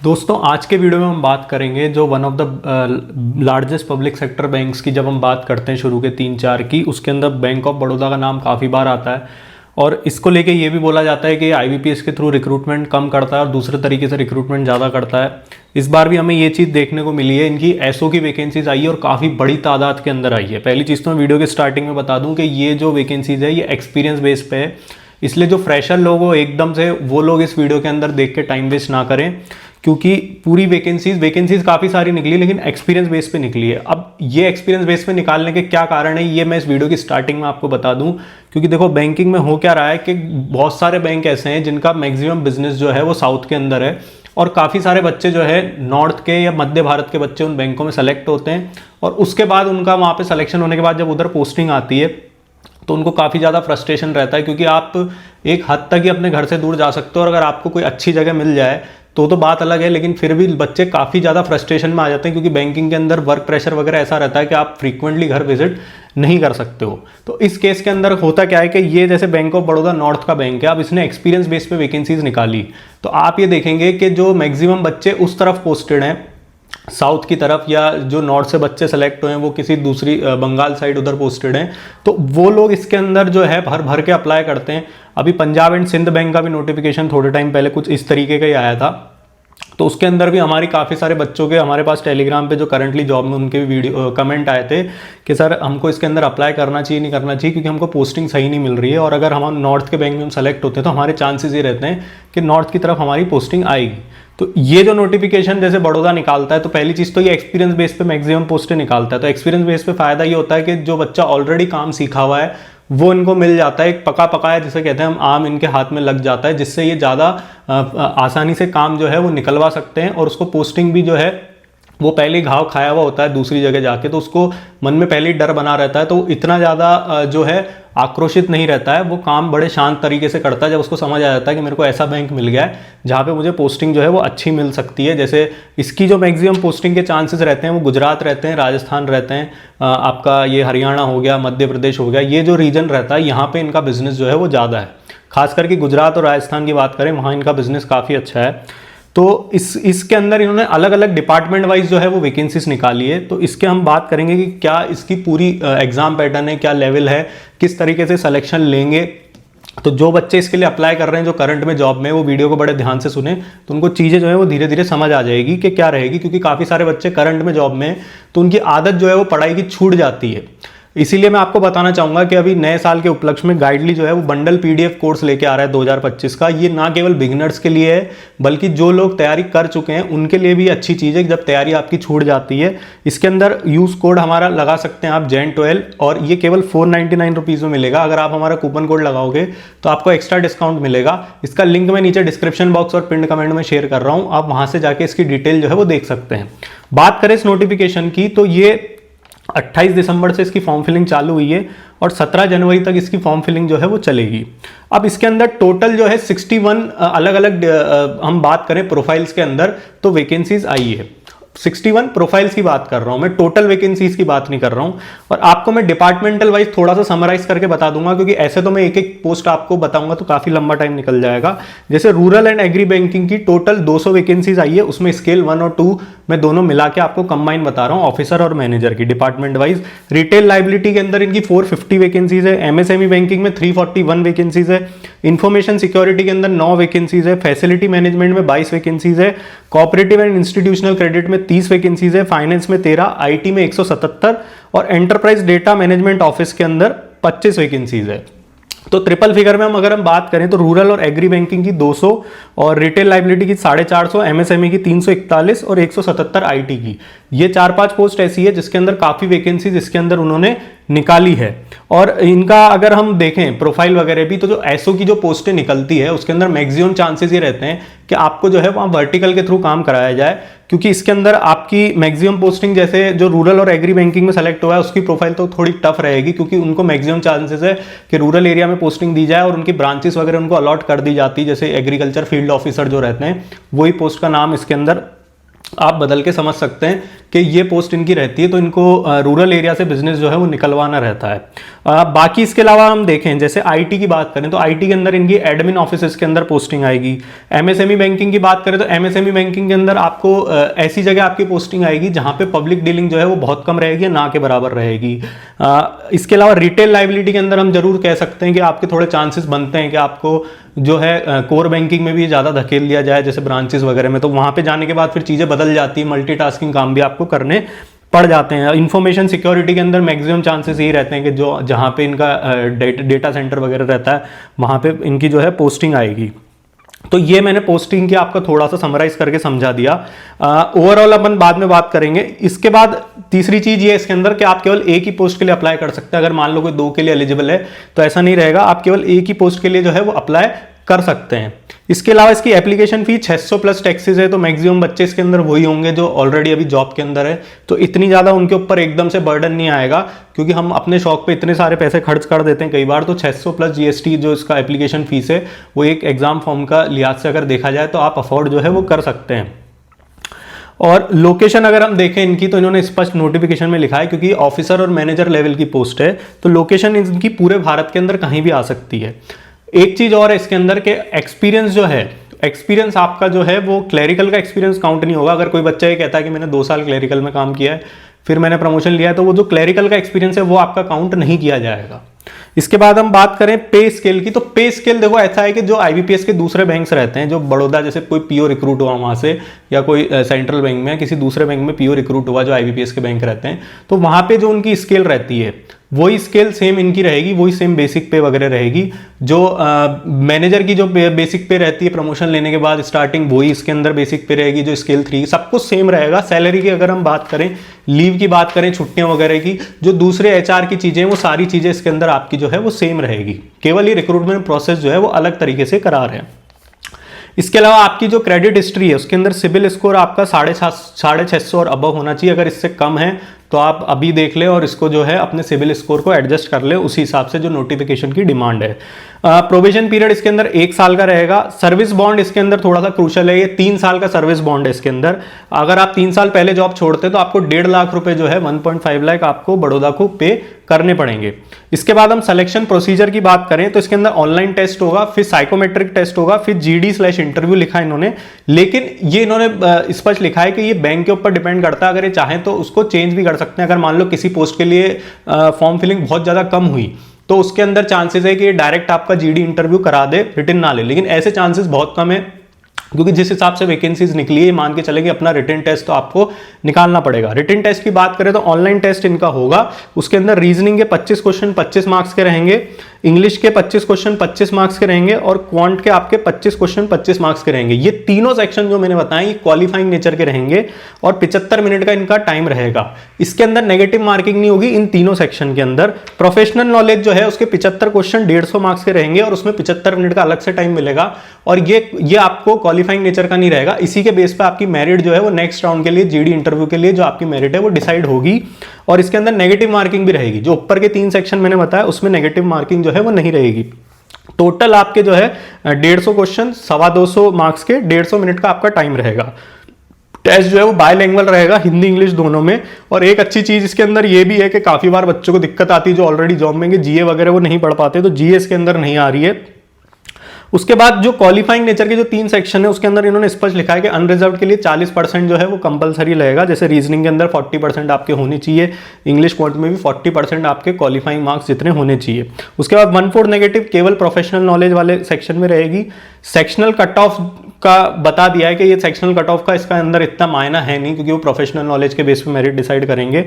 दोस्तों आज के वीडियो में हम बात करेंगे जो one of the largest public sector banks की जब हम बात करते हैं शुरू के 3-4 की, उसके अंदर बैंक ऑफ बड़ौदा का नाम काफ़ी बार आता है और इसको लेके ये भी बोला जाता है कि आईबीपीएस के थ्रू रिक्रूटमेंट कम करता है और दूसरे तरीके से रिक्रूटमेंट ज़्यादा करता है। इस बार भी हमें ये चीज़ देखने को मिली है, इनकी एसओ की वैकेंसीज आई है और काफ़ी बड़ी तादाद के अंदर आई है। पहली चीज़ तो मैं वीडियो के स्टार्टिंग में बता दूं कि ये जो वैकेंसीज है ये एक्सपीरियंस बेस पे है, इसलिए जो फ्रेशर लोग हो एकदम से वो लोग इस वीडियो के अंदर देख के टाइम वेस्ट ना करें, क्योंकि पूरी वैकेंसीज काफ़ी सारी निकली लेकिन एक्सपीरियंस बेस पे निकली है। अब ये एक्सपीरियंस बेस पे निकालने के क्या कारण है ये मैं इस वीडियो की स्टार्टिंग में आपको बता दूं, क्योंकि देखो बैंकिंग में हो क्या रहा है कि बहुत सारे बैंक ऐसे हैं जिनका मैक्सिमम बिजनेस जो है वो साउथ के अंदर है और काफ़ी सारे बच्चे जो है नॉर्थ के या मध्य भारत के बच्चे उन बैंकों में सेलेक्ट होते हैं और उसके बाद उनका वहाँ पे सिलेक्शन होने के बाद जब उधर पोस्टिंग आती है तो उनको काफ़ी ज़्यादा फ्रस्ट्रेशन रहता है, क्योंकि आप एक हद तक ही अपने घर से दूर जा सकते हो और अगर आपको कोई अच्छी जगह मिल जाए तो बात अलग है, लेकिन फिर भी बच्चे काफ़ी ज़्यादा फ्रस्ट्रेशन में आ जाते हैं क्योंकि बैंकिंग के अंदर वर्क प्रेशर वगैरह ऐसा रहता है कि आप फ्रीक्वेंटली घर विजिट नहीं कर सकते हो। तो इस केस के अंदर होता क्या है कि ये जैसे बैंक ऑफ बड़ौदा नॉर्थ का बैंक है, अब इसने एक्सपीरियंस बेस पे वैकेंसीज निकाली तो आप ये देखेंगे कि जो मैक्सिमम बच्चे उस तरफ पोस्टेड हैं साउथ की तरफ, या जो नॉर्थ से बच्चे सेलेक्ट हुए हैं वो किसी दूसरी बंगाल साइड उधर पोस्टेड हैं, तो वो लोग इसके अंदर जो है भर भर के अप्लाई करते हैं। अभी पंजाब एंड सिंध बैंक का भी नोटिफिकेशन थोड़े टाइम पहले कुछ इस तरीके का ही आया था, तो उसके अंदर भी हमारी काफ़ी सारे बच्चों के हमारे पास टेलीग्राम पे जो करंटली जॉब में उनके भी वीडियो कमेंट आए थे कि सर हमको इसके अंदर अप्लाई करना चाहिए नहीं करना चाहिए, क्योंकि हमको पोस्टिंग सही नहीं मिल रही है और अगर हम नॉर्थ के बैंक में हम सेलेक्ट होते हैं तो हमारे चांसेस ये रहते हैं कि नॉर्थ की तरफ हमारी पोस्टिंग आएगी। तो ये जो नोटिफिकेशन जैसे बड़ौदा निकालता है तो पहली चीज़ तो ये एक्सपीरियंस बेस पे मैक्सिमम पोस्टें निकालता है। तो एक्सपीरियंस बेस पे फ़ायदा ये होता है कि जो बच्चा ऑलरेडी काम सीखा हुआ है वो इनको मिल जाता है, एक पका पकाया जिसे कहते हैं हम आम इनके हाथ में लग जाता है, जिससे ये ज़्यादा आसानी से काम जो है वो निकलवा सकते हैं और उसको पोस्टिंग भी जो है वो पहले घाव खाया हुआ होता है दूसरी जगह जाके, तो उसको मन में पहले ही डर बना रहता है, तो इतना ज़्यादा जो है आक्रोशित नहीं रहता है, वो काम बड़े शांत तरीके से करता है जब उसको समझ आ जाता है कि मेरे को ऐसा बैंक मिल गया है जहाँ पे मुझे पोस्टिंग जो है वो अच्छी मिल सकती है। जैसे इसकी जो मैक्सिमम पोस्टिंग के चांसेस रहते हैं वो गुजरात रहते हैं, राजस्थान रहते हैं, आपका ये हरियाणा हो गया, मध्य प्रदेश हो गया, ये जो रीजन रहता है यहाँ पे इनका बिजनेस जो है वो ज़्यादा है। खास करके गुजरात और राजस्थान की बात करें वहाँ इनका बिजनेस काफ़ी अच्छा है। तो इसके अंदर इन्होंने अलग अलग डिपार्टमेंट वाइज जो है वो वैकेंसीज निकाली है, तो इसके हम बात करेंगे कि क्या इसकी पूरी एग्जाम पैटर्न है, क्या लेवल है, किस तरीके से सिलेक्शन लेंगे। तो जो बच्चे इसके लिए अप्लाई कर रहे हैं जो करंट में जॉब में, वो वीडियो को बड़े ध्यान से सुने तो उनको चीज़ें जो है वो धीरे धीरे समझ आ जाएगी कि क्या रहेगी, क्योंकि काफ़ी सारे बच्चे करंट में जॉब में तो उनकी आदत जो है वो पढ़ाई की छूट जाती है। इसीलिए मैं आपको बताना चाहूँगा कि अभी नए साल के उपलक्ष्य में गाइडली जो है वो बंडल पीडीएफ कोर्स लेके आ रहा है 2025 का। ये ना केवल बिगिनर्स के लिए है बल्कि जो लोग तैयारी कर चुके हैं उनके लिए भी अच्छी चीज़ है जब तैयारी आपकी छूट जाती है। इसके अंदर यूज़ कोड हमारा लगा सकते हैं आप JEN12 और ये केवल 499 रुपीज़ में मिलेगा। अगर आप हमारा कूपन कोड लगाओगे तो आपको एक्स्ट्रा डिस्काउंट मिलेगा। इसका लिंक मैं नीचे डिस्क्रिप्शन बॉक्स और पिन कमेंट में शेयर कर रहा हूँ, आप वहाँ से जाके इसकी डिटेल जो है वो देख सकते हैं। बात करें इस नोटिफिकेशन की तो ये 28 दिसंबर से इसकी फॉर्म फिलिंग चालू हुई है और 17 जनवरी तक इसकी फॉर्म फिलिंग जो है वो चलेगी। अब इसके अंदर टोटल जो है 61 अलग अलग हम बात करें प्रोफाइल्स के अंदर तो वैकेंसीज आई है। 61 प्रोफाइल्स की बात कर रहा हूं मैं, टोटल वैकेंसीज की बात नहीं कर रहा हूं। और आपको मैं डिपार्टमेंटल वाइज थोड़ा सा समराइज करके बता दूंगा, क्योंकि ऐसे तो मैं एक एक पोस्ट आपको बताऊंगा तो काफी लंबा टाइम निकल जाएगा। जैसे रूरल एंड एग्री बैंकिंग की टोटल 200 वैकेंसीज आई है, उसमें स्केल 1 और 2 मैं दोनों मिला के आपको कंबाइन बता रहा हूँ, ऑफिसर और मैनेजर की डिपार्टमेंट वाइज। रिटेल लाइबिलिटी के अंदर इनकी 450 वैकेंसीज है, MSME बैंकिंग में 341 वैकेंसीज है, इंफॉर्मेशन सिक्योरिटी के अंदर 9 वैकेंसीज है, फैसिलिटी मैनेजमेंट में 22 वैकेंसीज है, कोऑपरेटिव एंड इंस्टीट्यूशनल क्रेडिट में 30 वैकेंसीज है, फाइनेंस में 13, IT में 177 और एंटरप्राइज डेटा मैनेजमेंट ऑफिस के अंदर 25 वैकेंसीज है। तो ट्रिपल फिगर में अगर हम बात करें तो रूरल और एग्री बैंकिंग की 200 और रिटेल लाइबिलिटी की 450, MSME की 341 और 177 IT की। ये 4-5 पोस्ट ऐसी है जिसके अंदर काफ़ी वैकेंसीज इसके अंदर उन्होंने निकाली है। और इनका अगर हम देखें प्रोफाइल वगैरह भी तो जो एसओ की जो पोस्टें निकलती है उसके अंदर मैक्सिमम चांसेस ये रहते हैं कि आपको जो है वहाँ वर्टिकल के थ्रू काम कराया जाए, क्योंकि इसके अंदर आपकी मैक्सिमम पोस्टिंग जैसे जो रूरल और एग्री बैंकिंग में सेलेक्ट हुआ है उसकी प्रोफाइल तो थोड़ी टफ रहेगी, क्योंकि उनको मैक्सिमम चांसेस है कि रूरल एरिया में पोस्टिंग दी जाए और उनकी ब्रांचेस वगैरह उनको अलॉट कर दी जाती है। जैसे एग्रीकल्चर फील्ड ऑफिसर जो रहते हैं वही पोस्ट का नाम इसके अंदर आप बदल के समझ सकते हैं कि ये पोस्ट इनकी रहती है, तो इनको रूरल एरिया से बिजनेस जो है वो निकलवाना रहता है। बाकी इसके अलावा हम देखें जैसे आईटी की बात करें तो आईटी के अंदर इनकी एडमिन ऑफिसेस के अंदर पोस्टिंग आएगी। एमएसएमई बैंकिंग की बात करें तो एमएसएमई बैंकिंग के अंदर आपको ऐसी जगह आपकी पोस्टिंग आएगी जहां पे पब्लिक डीलिंग जो है वो बहुत कम रहेगी, ना के बराबर रहेगी। इसके अलावा रिटेल लाइबिलिटी के अंदर हम जरूर कह सकते हैं कि आपके थोड़े चांसेस बनते हैं कि आपको जो है कोर बैंकिंग में भी ज़्यादा धकेल दिया जाए जैसे ब्रांचेस वगैरह में, तो वहाँ पे जाने के बाद फिर चीज़ें बदल जाती है, मल्टीटास्किंग काम भी आपको करने पड़ जाते हैं। इंफॉर्मेशन सिक्योरिटी के अंदर मैक्सिमम चांसेस यही रहते हैं कि जो जहाँ पे इनका डेटा सेंटर वगैरह रहता है वहाँ पे इनकी जो है पोस्टिंग आएगी। तो ये मैंने पोस्टिंग की आपका थोड़ा सा समराइज करके समझा दिया। ओवरऑल अपन बाद में बात करेंगे। इसके बाद तीसरी चीज ये इसके अंदर कि आप केवल एक ही पोस्ट के लिए अप्लाई कर सकते हैं। अगर मान लो कोई 2 के लिए एलिजिबल है तो ऐसा नहीं रहेगा, आप केवल एक ही पोस्ट के लिए जो है वो अप्लाई कर सकते हैं। इसके अलावा इसकी एप्लीकेशन फी 600 प्लस टैक्सेस है, तो मैक्सिमम बच्चे इसके अंदर वही होंगे जो ऑलरेडी अभी जॉब के अंदर है, तो इतनी ज़्यादा उनके ऊपर एकदम से बर्डन नहीं आएगा, क्योंकि हम अपने शौक पे इतने सारे पैसे खर्च कर देते हैं कई बार। तो 600 प्लस जीएसटी जो इसका एप्लीकेशन फीस है वो एक एग्जाम फॉर्म का लिहाज से अगर देखा जाए तो आप अफोर्ड जो है वो कर सकते हैं। और लोकेशन अगर हम देखें इनकी तो इन्होंने स्पष्ट नोटिफिकेशन में लिखा है, क्योंकि ऑफिसर और मैनेजर लेवल की पोस्ट है तो लोकेशन इनकी पूरे भारत के अंदर कहीं भी आ सकती है। एक चीज और है इसके अंदर के एक्सपीरियंस जो है, एक्सपीरियंस आपका जो है वो क्लरिकल का एक्सपीरियंस काउंट नहीं होगा। अगर कोई बच्चा ये कहता है कि मैंने 2 साल क्लरिकल में काम किया है फिर मैंने प्रमोशन लिया है, तो वो जो क्लरिकल का एक्सपीरियंस है वो आपका काउंट नहीं किया जाएगा। इसके बाद हम बात करें पे स्केल की, तो पे स्केल देखो ऐसा है कि जो आईबीपीएस के दूसरे बैंक्स रहते हैं, जो बड़ौदा जैसे कोई पीओ रिक्रूट हुआ वहां से, या कोई सेंट्रल बैंक में किसी दूसरे बैंक में पीओ रिक्रूट हुआ जो आईबीपीएस के बैंक रहते हैं, तो वहां पे जो उनकी स्केल रहती है वही स्केल सेम इनकी रहेगी, वही सेम बेसिक पे वगैरह रहेगी। जो मैनेजर की जो बेसिक पे रहती है प्रमोशन लेने के बाद स्टार्टिंग, वही इसके अंदर बेसिक पे रहेगी। जो स्केल 3 सब कुछ सेम रहेगा। सैलरी की अगर हम बात करें, लीव की बात करें, छुट्टियां वगैरह की, जो दूसरे एचआर की चीजें वो सारी चीजें इसके अंदर आपकी जो है वो सेम रहेगी। केवल ये रिक्रूटमेंट प्रोसेस जो है वो अलग तरीके से करा रहे हैं। इसके अलावा आपकी जो क्रेडिट हिस्ट्री है उसके अंदर सिबिल स्कोर आपका 650 और अबव होना चाहिए। अगर इससे कम है तो आप अभी देख लें और इसको जो है अपने सिबिल स्कोर को एडजस्ट कर ले उसी हिसाब से जो नोटिफिकेशन की डिमांड है। प्रोविजन पीरियड इसके अंदर 1 साल का रहेगा। सर्विस बॉन्ड इसके अंदर थोड़ा सा क्रूशल है, ये 3 साल का सर्विस बॉन्ड है इसके अंदर। अगर आप 3 साल पहले जॉब छोड़ते तो आपको 1.5 लाख रुपए जो है 1.5 लाख आपको बड़ौदा को पे करने पड़ेंगे। इसके बाद हम सिलेक्शन प्रोसीजर की बात करें तो इसके अंदर ऑनलाइन टेस्ट होगा, फिर साइकोमेट्रिक टेस्ट होगा, फिर GD/इंटरव्यू लिखा है इन्होंने। लेकिन ये इन्होंने स्पष्ट लिखा है कि ये बैंक के ऊपर डिपेंड करता है, अगर ये चाहें तो उसको चेंज भी कर सकते हैं। अगर मान लो किसी पोस्ट के लिए फॉर्म फिलिंग बहुत ज्यादा कम हुई तो उसके अंदर चांसेस है कि डायरेक्ट आपका GD इंटरव्यू करा दे, रिटन ना ले, लेकिन ऐसे चांसेस बहुत कम है, क्योंकि जिस हिसाब से वैकेंसीज निकली है मान के चलेंगे अपना रिटन टेस्ट तो आपको निकालना पड़ेगा। रिटन टेस्ट की बात करें तो ऑनलाइन टेस्ट इनका होगा, उसके अंदर रीजनिंग के 25 क्वेश्चन 25 मार्क्स के रहेंगे, इंग्लिश के 25 क्वेश्चन 25 मार्क्स के रहेंगे, और क्वांट के आपके 25 क्वेश्चन 25 मार्क्स के रहेंगे। ये तीनों सेक्शन जो मैंने बताए ये क्वालिफाइंग नेचर के रहेंगे और 75 मिनट का इनका टाइम रहेगा। इसके अंदर नेगेटिव मार्किंग नहीं होगी इन तीनों सेक्शन के अंदर। प्रोफेशनल नॉलेज जो है उसके 75 क्वेश्चन 150 मार्क्स के रहेंगे और उसमें 75 मिनट का अलग से टाइम मिलेगा, और ये आपको क्वालिफाइंग नेचर का नहीं रहेगा। इसी के बेस पे आपकी मेरिट जो है वो नेक्स्ट राउंड के लिए GD इंटरव्यू के लिए जो आपकी मेरिट है वो डिसाइड होगी, और इसके अंदर नेगेटिव मार्किंग भी रहेगी। जो ऊपर के 3 सेक्शन मैंने बताया उसमें नेगेटिव मार्किंग जो है वो नहीं रहेगी। टोटल आपके जो है 150 क्वेश्चन 250 मार्क्स के 150 मिनट का आपका टाइम रहेगा। टेस्ट जो है वो बायलैंग्वेज रहेगा, हिंदी इंग्लिश दोनों में। और एक अच्छी चीज इसके अंदर ये भी है कि काफी बार बच्चों को दिक्कत आती है जो ऑलरेडी जॉब में GA वगैरह वो नहीं पढ़ पाते, तो GA इसके अंदर नहीं आ रही है। उसके बाद जो क्वालिफाइंग नेचर के जो 3 सेक्शन है उसके अंदर इन्होंने स्पष्ट लिखा है कि अनरिजर्व्ड के लिए 40% जो है वो कंपलसरी रहेगा। जैसे रीजनिंग के अंदर 40% आपके होने चाहिए, इंग्लिश क्वांट में भी 40% आपके क्वालिफाइंग मार्क्स जितने होने चाहिए। उसके बाद 1/4 नेगेटिव केवल प्रोफेशनल नॉलेज वाले सेक्शन में रहेगी। सेक्शनल कट ऑफ का बता दिया है कि ये सेक्शनल कट ऑफ का इसका अंदर इतना मायना है नहीं, क्योंकि वो प्रोफेशनल नॉलेज के बेस पे मेरिट डिसाइड करेंगे।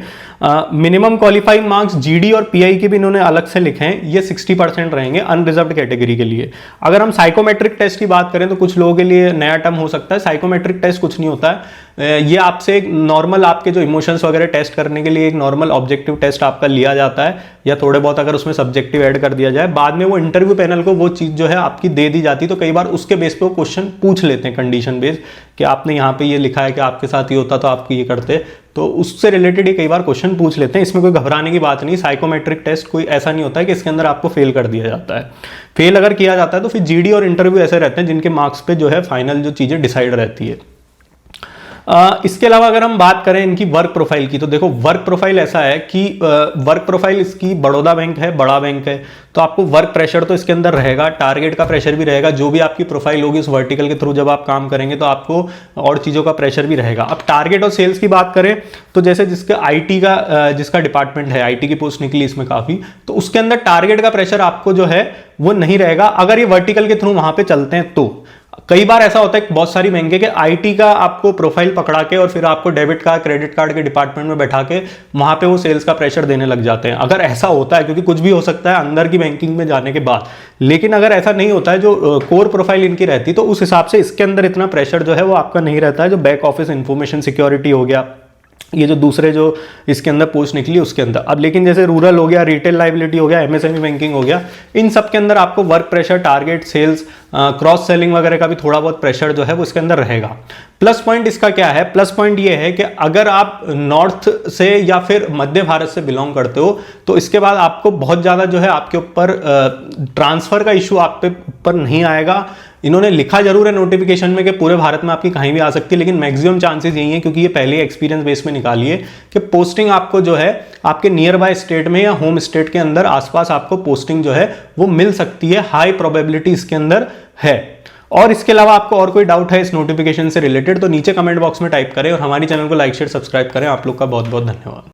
मिनिमम क्वालिफाइंग मार्क्स GD और PI के भी इन्होंने अलग से लिखे हैं, ये 60% रहेंगे अनरिजर्व्ड कैटेगरी के लिए। अगर हम साइकोमेट्रिक टेस्ट की बात करें तो कुछ लोगों के लिए नया टर्म हो सकता है। साइकोमेट्रिक टेस्ट कुछ नहीं होता है, ये आपसे एक नॉर्मल आपके जो इमोशंस वगैरह टेस्ट करने के लिए एक नॉर्मल ऑब्जेक्टिव टेस्ट आपका लिया जाता है, या थोड़े बहुत अगर उसमें सब्जेक्टिव ऐड कर दिया जाए, बाद में वो इंटरव्यू पैनल को वो चीज जो है आपकी दे दी जाती है। तो कई बार उसके बेस पे वो क्वेश्चन पूछ लेते हैं कंडीशन बेस्ड, कि आपने यहाँ पे ये लिखा है कि आपके साथ ये होता तो आप ये करते, तो उससे रिलेटेड ये कई बार क्वेश्चन पूछ लेते हैं। इसमें कोई घबराने की बात नहीं। साइकोमेट्रिक टेस्ट कोई ऐसा नहीं होता है कि इसके अंदर आपको फेल कर दिया जाता है। फेल अगर किया जाता है तो फिर GD और इंटरव्यू ऐसे रहते हैं जिनके मार्क्स पे जो है फाइनल जो चीजें डिसाइड रहती है। इसके अलावा अगर हम बात करें इनकी वर्क प्रोफाइल की, तो देखो वर्क प्रोफाइल ऐसा है कि वर्क प्रोफाइल इसकी बड़ौदा बैंक है, बड़ा बैंक है, तो आपको वर्क प्रेशर तो इसके अंदर रहेगा, टारगेट का प्रेशर भी रहेगा, जो भी आपकी प्रोफाइल होगी उस वर्टिकल के थ्रू जब आप काम करेंगे तो आपको और चीज़ों का प्रेशर भी रहेगा। अब टारगेट और सेल्स की बात करें तो जैसे जिसका आईटी का जिसका डिपार्टमेंट है, आईटी की पोस्ट निकली इसमें काफ़ी, तो उसके अंदर टारगेट का प्रेशर आपको जो है वो नहीं रहेगा अगर ये वर्टिकल के थ्रू वहां पे चलते हैं। तो कई बार ऐसा होता है बहुत सारी बैंक है कि आईटी का आपको प्रोफाइल पकड़ा के और फिर आपको डेबिट कार्ड क्रेडिट कार्ड के डिपार्टमेंट में बैठा के वहां पे वो सेल्स का प्रेशर देने लग जाते हैं। अगर ऐसा होता है, क्योंकि कुछ भी हो सकता है अंदर की बैंकिंग में जाने के बाद, लेकिन अगर ऐसा नहीं होता है, जो कोर प्रोफाइल इनकी रहती, तो उस हिसाब से इसके अंदर इतना प्रेशर जो है वो आपका नहीं रहता है। जो बैक ऑफिस इंफॉर्मेशन सिक्योरिटी हो गया, ये जो दूसरे जो इसके अंदर पोस्ट निकली उसके अंदर। अब लेकिन जैसे रूरल हो गया, रिटेल लाइबिलिटी हो गया, एमएसएमई बैंकिंग हो गया, इन सब के अंदर आपको work pressure, target, sales, cross selling वगैरह का भी थोड़ा बहुत प्रेशर जो है वो इसके अंदर रहेगा। प्लस पॉइंट इसका क्या है? प्लस पॉइंट ये है कि अगर आप नॉर्थ से या फिर मध्य भारत से बिलोंग करते हो तो इसके बाद आपको बहुत ज़्यादा जो है आपके ऊपर ट्रांसफर का इशू आप पे ऊपर नहीं आएगा। इन्होंने लिखा जरूर है नोटिफिकेशन में कि पूरे भारत में आपकी कहीं भी आ सकती है, लेकिन मैक्सिमम चांसेस यही है, क्योंकि ये पहले एक्सपीरियंस बेस में निकाली है कि पोस्टिंग आपको जो है आपके नियर बाय स्टेट में या होम स्टेट के अंदर आसपास आपको पोस्टिंग जो है वो मिल सकती है, हाई प्रोबेबिलिटी इसके अंदर है। और इसके अलावा आपको और कोई डाउट है इस नोटिफिकेशन से रिलेटेड तो नीचे कमेंट बॉक्स में टाइप करें और हमारी चैनल को लाइक शेयर सब्सक्राइब करें। आप लोग का बहुत बहुत धन्यवाद।